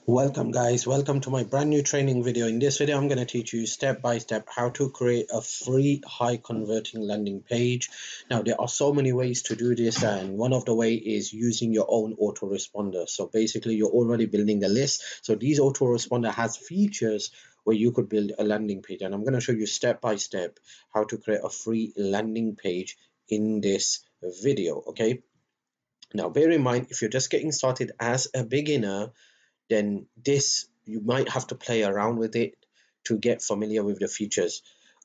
Welcome guys, welcome to my brand new training video. In this video I'm going to teach you step by step how to create a free high converting landing page. Now there are so many ways to do this, and one of the way is using your own autoresponder. So basically you're already building a list, so these autoresponder has features where you could build a landing page, and I'm going to show you step by step how to create a free landing page in this video. Okay, now bear in mind, if you're just getting started as a beginner, then this you might have to play around with it to get familiar with the features.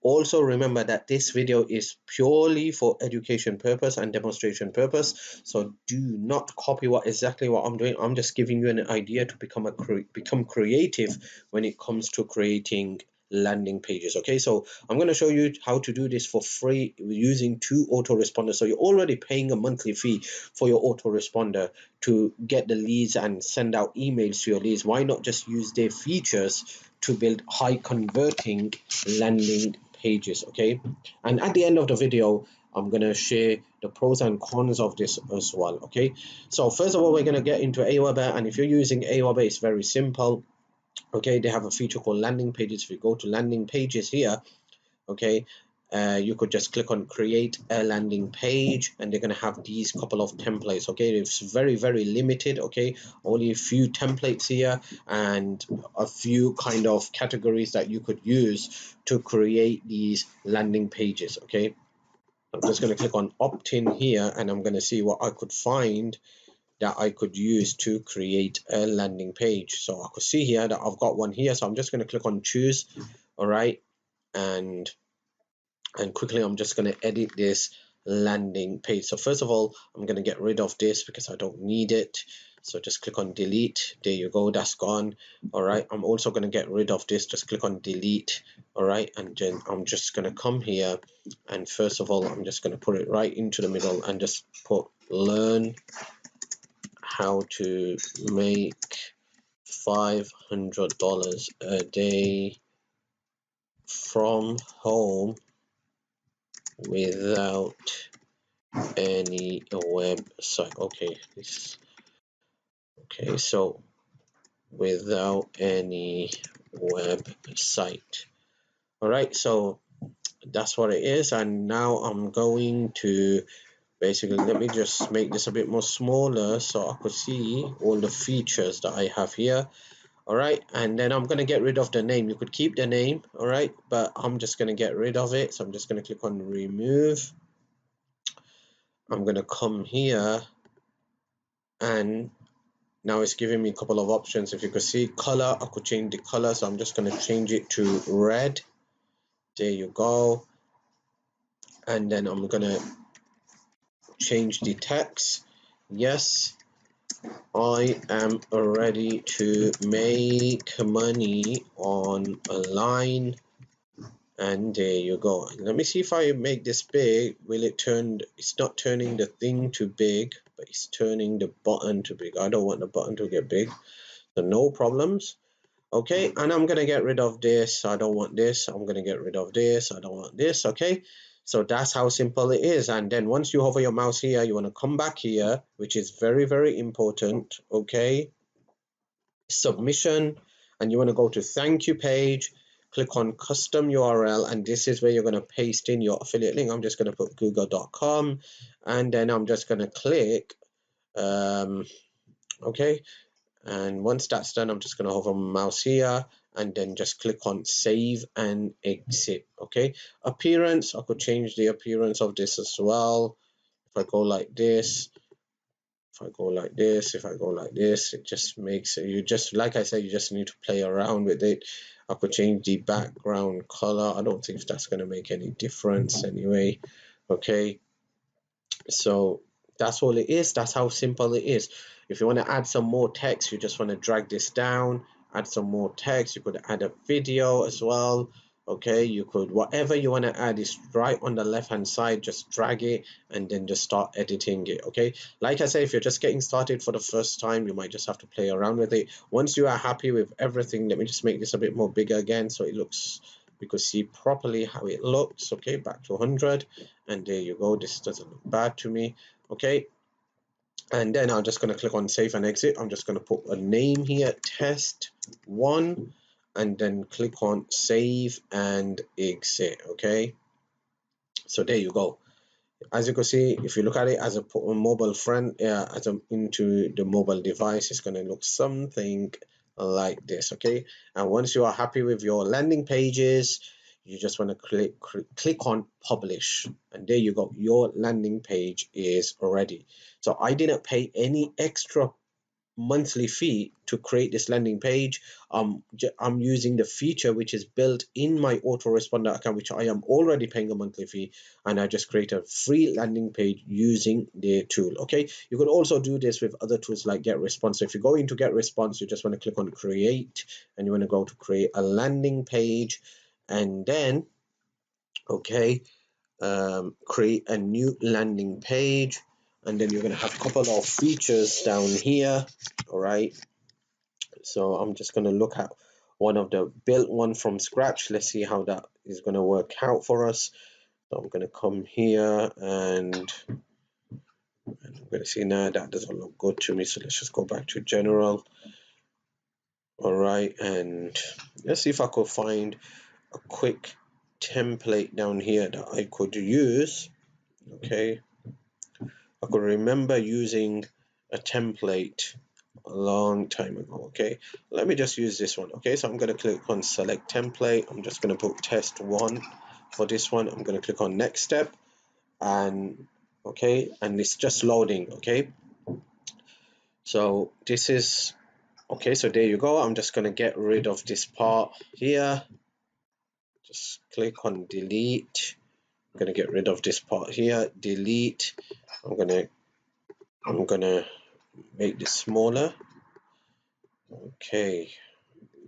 Also remember that this video is purely for education purpose and demonstration purpose, so do not copy exactly what I'm doing. I'm just giving you an idea to become creative when it comes to creating landing pages. Okay, so I'm going to show you how to do this for free using two autoresponders. So you're already paying a monthly fee for your autoresponder to get the leads and send out emails to your leads. Why not just use their features to build high converting landing pages? Okay, and at the end of the video I'm going to share the pros and cons of this as well. Okay, so first of all we're going to get into Aweber, and if you're using Aweber it's very simple. Okay, they have a feature called landing pages. If you go to landing pages here, okay, you could just click on create a landing page, and they're going to have these couple of templates. Okay, it's very limited. Okay, only a few templates here and a few kind of categories that you could use to create these landing pages. Okay, I'm just going to click on opt-in here, and I'm going to see what I could find that I could use to create a landing page. So I could see here that I've got one here, so I'm just going to click on choose. All right, and quickly I'm just going to edit this landing page. So first of all I'm going to get rid of this because I don't need it, so just click on delete. There you go, that's gone. All right, I'm also going to get rid of this. Just click on delete. All right, and then I'm just going to come here, and first of all I'm just going to put it right into the middle and just put learn how to make $500 a day from home without any website. Okay, so without any website. All right, so that's what it is. And now I'm going to basically, let me just make this a bit more smaller so I could see all the features that I have here. All right, and then I'm going to get rid of the name. You could keep the name, all right, but I'm just going to get rid of it. So I'm just going to click on remove. I'm going to come here, and now it's giving me a couple of options. If you could see color, I could change the color, so I'm just going to change it to red. There you go. And then I'm going to change the text. Yes, I am ready to make money online. And there you go. Let me see if I make this big. Will it turn? It's not turning the thing too big, but it's turning the button too big. I don't want the button to get big, so no problems. Okay, and I'm gonna get rid of this. I don't want this. I'm gonna get rid of this. I don't want this. Okay, so that's how simple it is. And then once you hover your mouse here, you want to come back here, which is very important. Okay, submission, and you want to go to thank you page, click on custom URL, and this is where you're going to paste in your affiliate link. I'm just going to put google.com, and then I'm just going to click okay, and once that's done I'm just going to hover my mouse here and then just click on save and exit. Okay, appearance, I could change the appearance of this as well. If I go like this, if I go like this, if I go like this, it just makes it, you just, like I said, you just need to play around with it. I could change the background color. I don't think that's going to make any difference anyway. Okay, so that's all it is. That's how simple it is. If you want to add some more text, you just want to drag this down, add some more text. You could add a video as well. Okay, you could, whatever you want to add is right on the left hand side. Just drag it and then just start editing it. Okay, like I said, if you're just getting started for the first time, you might just have to play around with it. Once you are happy with everything, let me just make this a bit more bigger again so it looks, you could see properly how it looks. Okay, back to 100, and there you go. This doesn't look bad to me. Okay, And then I'm just going to click on save and exit. I'm just going to put a name here, test1, and then click on save and exit. Okay, so there you go. As you can see, if you look at it as a mobile friend, into the mobile device, it's going to look something like this. Okay, and once you are happy with your landing pages, you just want to click on publish, and there you go. Your landing page is ready. So I didn't pay any extra monthly fee to create this landing page. I'm using the feature which is built in my autoresponder account, which I am already paying a monthly fee, and I just create a free landing page using the tool. Okay, you could also do this with other tools like GetResponse. So if you go into GetResponse, you just want to click on create, and you want to go to create a landing page, and then okay, create a new landing page, and then you're going to have a couple of features down here. All right, so I'm just going to look at one of the built one from scratch. Let's see how that is going to work out for us. So I'm going to come here, and I'm going to see now that doesn't look good to me, so let's just go back to general. All right, and let's see if I could find a quick template down here that I could use. Okay, I could remember using a template a long time ago. Okay, let me just use this one. Okay, so I'm going to click on select template. I'm just going to put test1 for this one. I'm going to click on next step, and okay, and it's just loading. Okay, so this is okay, so there you go. I'm just going to get rid of this part here. Just click on delete. I'm going to get rid of this part here, delete. I'm gonna make this smaller. Okay,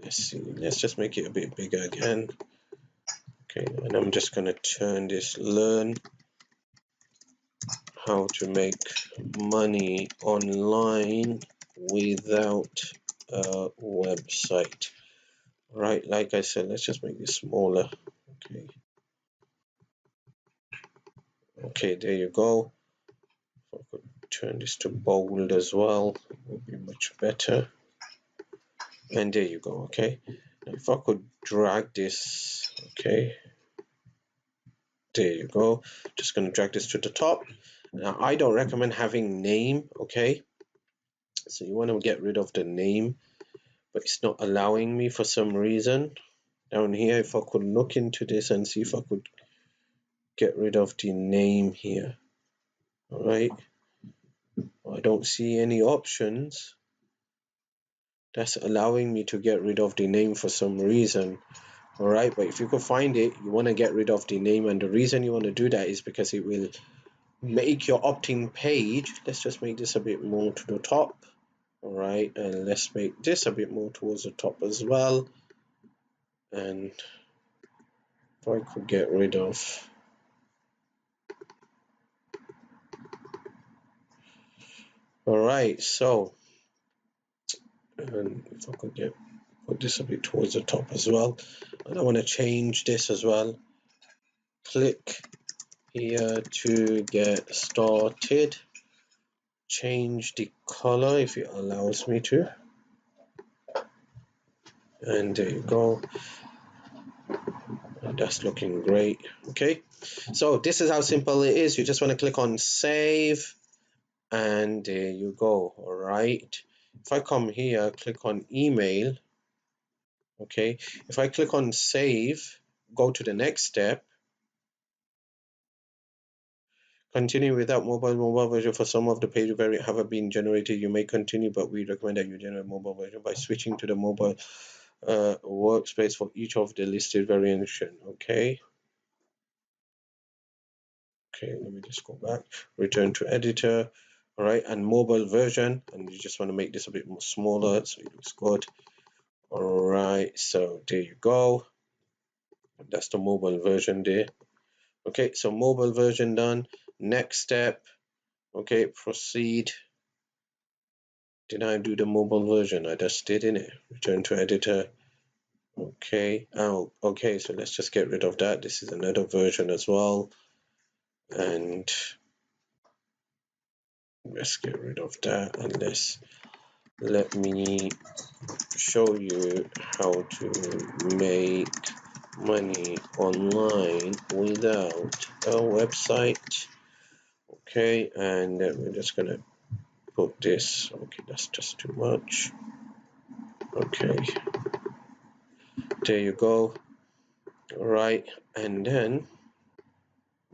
let's see, let's just make it a bit bigger again. Okay, and I'm just going to turn this learn how to make money online without a website. Right, like I said, let's just make this smaller. Okay, okay, there you go. If I could turn this to bold as well, it would be much better. And there you go. Okay, now if I could drag this, okay, there you go. Just going to drag this to the top. Now I don't recommend having name. Okay, so you want to get rid of the name, but it's not allowing me for some reason. Down here, if I could look into this and see if I could get rid of the name here. All right, I don't see any options that's allowing me to get rid of the name for some reason. All right, but if you could find it, you want to get rid of the name, and the reason you want to do that is because it will make your opt-in page. Let's just make this a bit more to the top. All right, and let's make this a bit more towards the top as well. And if I could get rid of, all right, so, and if I could put this a bit towards the top as well, and I want to change this as well. Click here to get started. Change the color if it allows me to, and there you go. And that's looking great. Okay, so this is how simple it is. You just want to click on save, and there you go. All right, if I come here, click on email. Okay, if I click on save, go to the next step, continue without mobile version. For some of the page variant have been generated, you may continue, but we recommend that you generate mobile version by switching to the mobile workspace for each of the listed variation. Okay, let me just go back, return to editor. All right, and mobile version, and you just want to make this a bit more smaller so it looks good. All right, so there you go. That's the mobile version there. Okay, so mobile version done. Next step. Okay, proceed. Did I do the mobile version? I just did, innit? Return to editor. Okay. Oh, okay, so let's just get rid of that. This is another version as well. And let's get rid of that, and let me show you how to make money online without a website. Okay, and then we're just gonna put this. Okay, that's just too much. Okay, there you go. All right, and then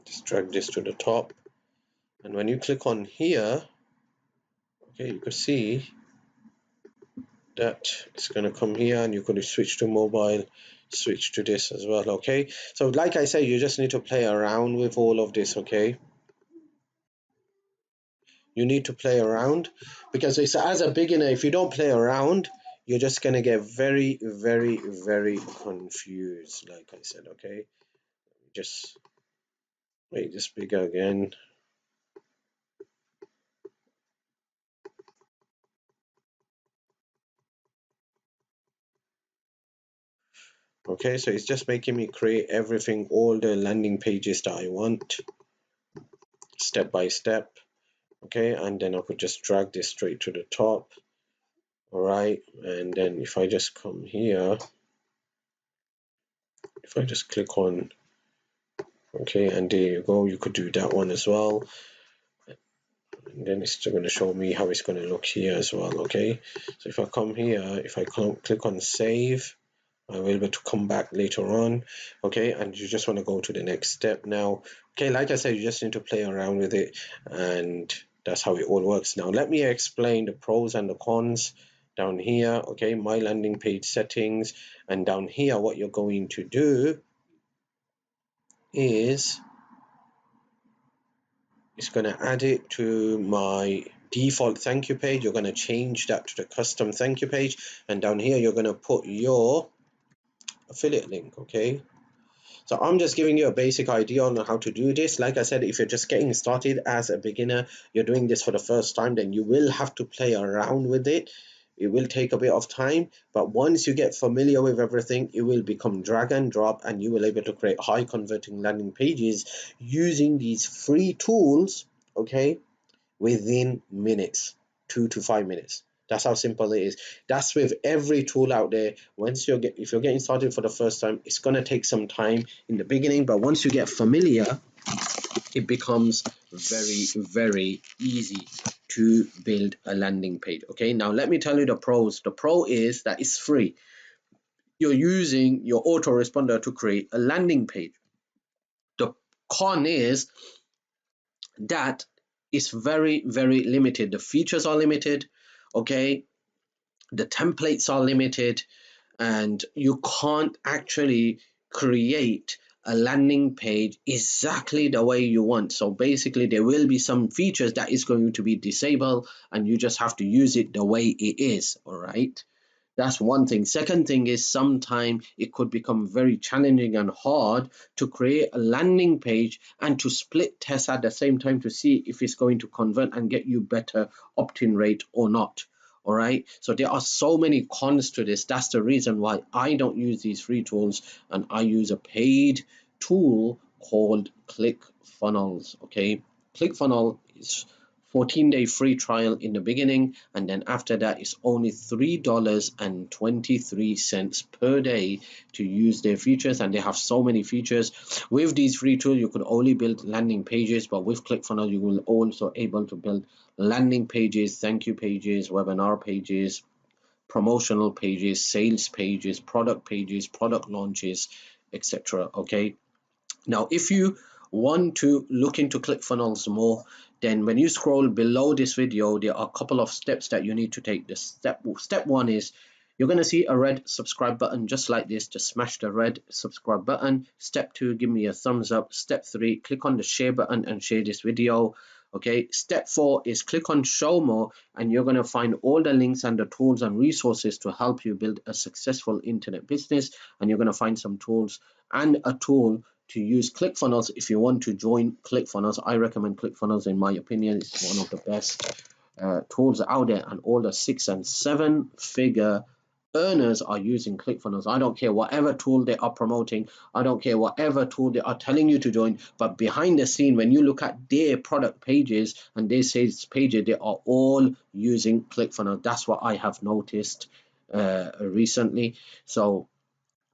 just drag this to the top, and when you click on here, okay, you can see that it's going to come here, and you could switch to mobile, switch to this as well. Okay, so like I said, you just need to play around with all of this. Okay, you need to play around, because it's, as a beginner, if you don't play around, you're just going to get very, very, very confused, like I said. Okay, just make this bigger again. Okay, so it's just making me create everything, all the landing pages that I want, step by step. Okay, and then I could just drag this straight to the top. All right, and then if I just come here, if I just click on, okay, and there you go, you could do that one as well, and then it's going to show me how it's going to look here as well. Okay, so if I come here, if I click on save, I will be able to come back later on. Okay, and you just want to go to the next step now. Okay, like I said, you just need to play around with it, and that's how it all works. Now let me explain the pros and the cons down here. Okay, my landing page settings, and down here what you're going to do is it's going to add it to my default thank you page. You're going to change that to the custom thank you page, and down here you're going to put your affiliate link. Okay, so I'm just giving you a basic idea on how to do this. Like I said, if you're just getting started as a beginner, you're doing this for the first time, then you will have to play around with it. It will take a bit of time, but once you get familiar with everything, it will become drag and drop, and you will be able to create high converting landing pages using these free tools, okay, within minutes, 2 to 5 minutes. That's how simple it is. That's with every tool out there. Once if you're getting started for the first time, it's gonna take some time in the beginning, but once you get familiar, it becomes very, very easy to build a landing page. Okay, now let me tell you the pros. The pro is that it's free. You're using your autoresponder to create a landing page. The con is that is very, very limited. The features are limited. Okay, the templates are limited, and you can't actually create a landing page exactly the way you want. So basically there will be some features that is going to be disabled, and you just have to use it the way it is. All right, that's one thing. Second thing is sometimes it could become very challenging and hard to create a landing page and to split test at the same time to see if it's going to convert and get you better opt-in rate or not. All right, so there are so many cons to this. That's the reason why I don't use these free tools, and I use a paid tool called ClickFunnels. Okay, ClickFunnels is 14-day free trial in the beginning, and then after that it's only $3.23 per day to use their features, and they have so many features. With these free tools you could only build landing pages, but with ClickFunnels you will also able to build landing pages, thank you pages, webinar pages, promotional pages, sales pages, product launches, etc. Okay, now, if you want to look into ClickFunnels more, then when you scroll below this video, there are a couple of steps that you need to take. The step one is you're going to see a red subscribe button just like this. Just smash the red subscribe button. Step two, give me a thumbs up. Step three, click on the share button and share this video. Okay, step four is click on show more, and you're going to find all the links and the tools and resources to help you build a successful internet business. And you're going to find some tools and a tool to use ClickFunnels. If you want to join ClickFunnels, I recommend ClickFunnels. In my opinion, it's one of the best tools out there, and all the 6 and 7 figure earners are using ClickFunnels. I don't care whatever tool they are promoting. I don't care whatever tool they are telling you to join. But behind the scene, when you look at their product pages and their sales pages, they are all using ClickFunnels. That's what I have noticed recently. So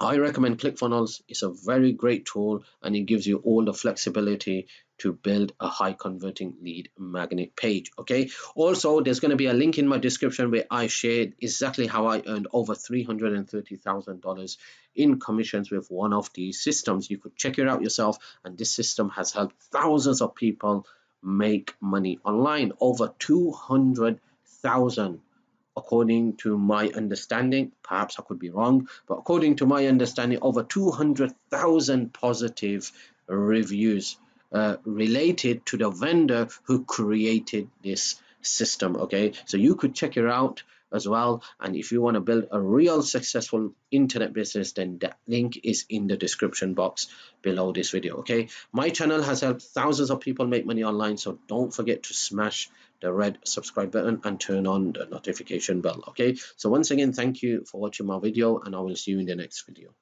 I recommend ClickFunnels. It's a very great tool and it gives you all the flexibility to build a high converting lead magnet page. Okay. Also, there's going to be a link in my description where I shared exactly how I earned over $330,000 in commissions with one of these systems. You could check it out yourself. And this system has helped thousands of people make money online. Over 200,000 according to my understanding. Perhaps I could be wrong, but according to my understanding, over 200,000 positive reviews related to the vendor who created this system. Okay, so you could check it out as well. And if you want to build a real successful internet business, then that link is in the description box below this video. Okay, my channel has helped thousands of people make money online, so don't forget to smash the red subscribe button and turn on the notification bell. Okay, so once again, thank you for watching my video, and I will see you in the next video.